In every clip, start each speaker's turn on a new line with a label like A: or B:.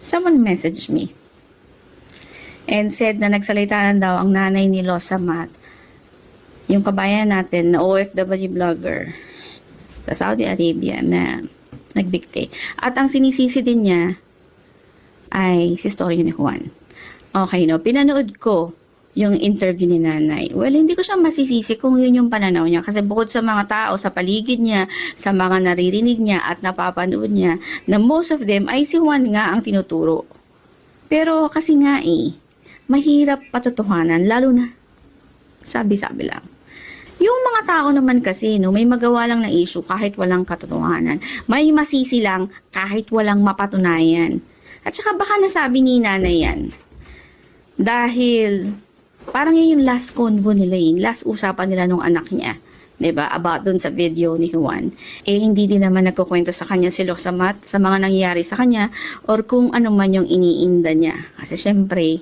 A: someone messaged me and said na nagsalita na daw ang nanay ni Losa Mat, yung kabayan natin na OFW vlogger sa Saudi Arabia na nagbigti. At ang sinisisi din niya ay si story ni Juan. Okay, no? Pinanood ko yung interview ni nanay. Well, hindi ko siya masisisi kung yun yung pananaw niya. Kasi bukod sa mga tao sa paligid niya, sa mga naririnig niya at napapanood niya, na most of them ay si Juan nga ang tinuturo. Pero kasi nga mahirap patotohanan, lalo na sabi-sabi lang. Yung mga tao naman kasi, no, may magawa lang na issue kahit walang katotohanan. May masisi lang kahit walang mapatunayan. At saka baka nasabi ni nanay yan. Dahil parang yun yung last convo nila last usapan nila nung anak niya. 'Di ba? About dun sa video ni Juan. Hindi din naman nagkukwento sa kanya si Losa Mat sa mga nangyayari sa kanya or kung ano man yung iniinda niya. Kasi syempre,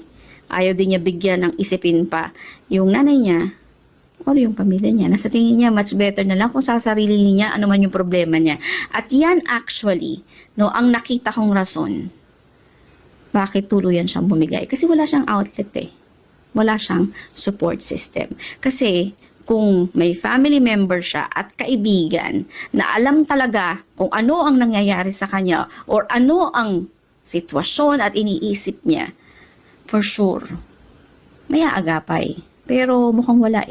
A: ayaw din niya bigyan ng isipin pa yung nanay niya or yung pamilya niya. Nasa tingin niya, much better na lang kung sa sarili niya, ano man yung problema niya. At yan actually, no, ang nakita kong rason bakit tuluyan siyang bumigay. Kasi wala siyang outlet Wala siyang support system. Kasi kung may family member siya at kaibigan na alam talaga kung ano ang nangyayari sa kanya or ano ang sitwasyon at iniisip niya, for sure, may aagapay. Pero mukhang wala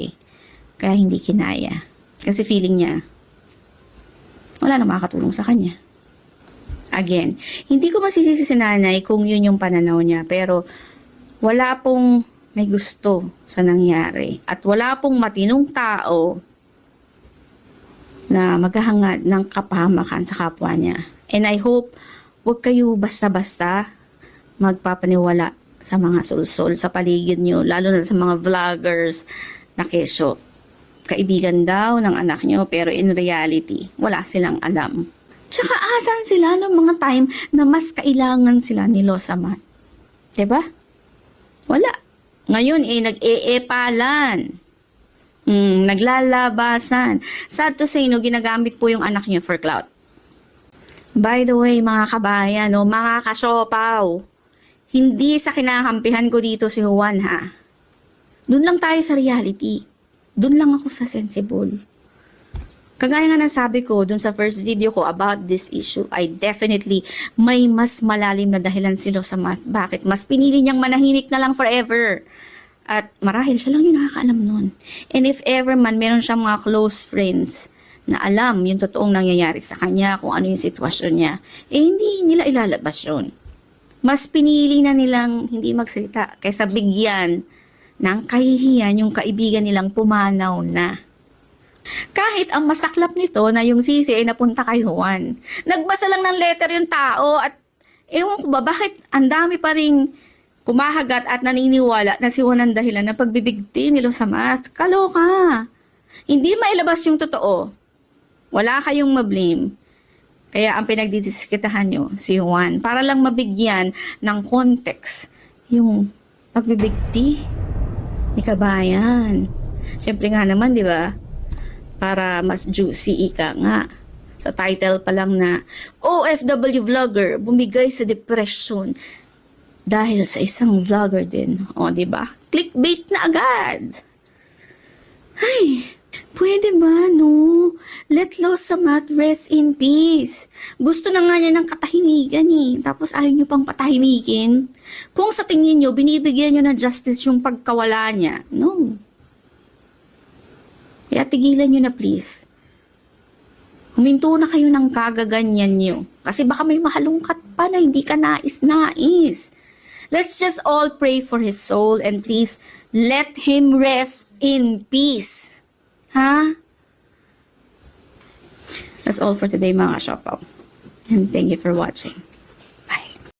A: Kaya hindi kinaya. Kasi feeling niya, wala na makakatulong sa kanya. Again, hindi ko masisisi si nanay kung yun yung pananaw niya. Pero wala pong may gusto sa nangyari. At wala pong matinong tao na maghahangad ng kapahamakan sa kapwa niya. And I hope wag kayo basta-basta magpapaniwala sa mga sulsol sa paligid niyo, lalo na sa mga vloggers na kesyo. Kaibigan daw ng anak niyo pero in reality, wala silang alam. Tsaka asan sila noong mga time na mas kailangan sila ni Losa Mat? Diba? Wala. Ngayon nag-eepalan. Naglalabasan. Sad to say, no, ginagamit po yung anak niyo for clout. By the way, mga kabayan, no, mga kasopaw, hindi sa kinakampihan ko dito si Juan, ha? Doon lang tayo sa reality. Doon lang ako sa sensible. Kagaya nga ng sabi ko dun sa first video ko about this issue, ay definitely may mas malalim na dahilan si Losa Mat. Bakit? Mas pinili niyang manahimik na lang forever. At marahil siya lang yung nakakaalam nun. And if ever man meron siyang mga close friends na alam yung totoong nangyayari sa kanya, kung ano yung sitwasyon niya, hindi nila ilalabas yun. Mas pinili na nilang hindi magsalita kaysa bigyan ng kahihiyan yung kaibigan nilang pumanaw na. Kahit ang masaklap nito na yung sisi ay napunta kay Juan. Nagbasa lang ng letter yung tao at ewan ko ba bakit ang dami pa rin kumahagat at naniniwala na si Juan ang dahilan ng pagbibigti ni Losa Mat. Kaloka. Hindi mailabas yung totoo. Wala kayong mablame. Kaya ang pinagdidiskitahan nyo si Juan para lang mabigyan ng context yung pagbibigti ni kabayan. Siyempre nga naman, di ba? Para mas juicy ika nga. Sa title pa lang na OFW vlogger bumigay sa depression dahil sa isang vlogger din. O, di ba? Clickbait na agad. Ay, pwede ba, no? Let Losa Mat rest in peace. Gusto na nga niya ng katahimikan Tapos ayaw niyo pang patahimikin. Kung sa tingin niyo, binibigyan niyo na justice yung pagkawala niya. No. Kaya tigilan nyo na please. Huminto na kayo ng kagaganyan nyo. Kasi baka may mahalungkat pa na hindi ka nais-nais. Let's just all pray for his soul and please let him rest in peace. Ha? That's all for today mga kasopaw. And thank you for watching.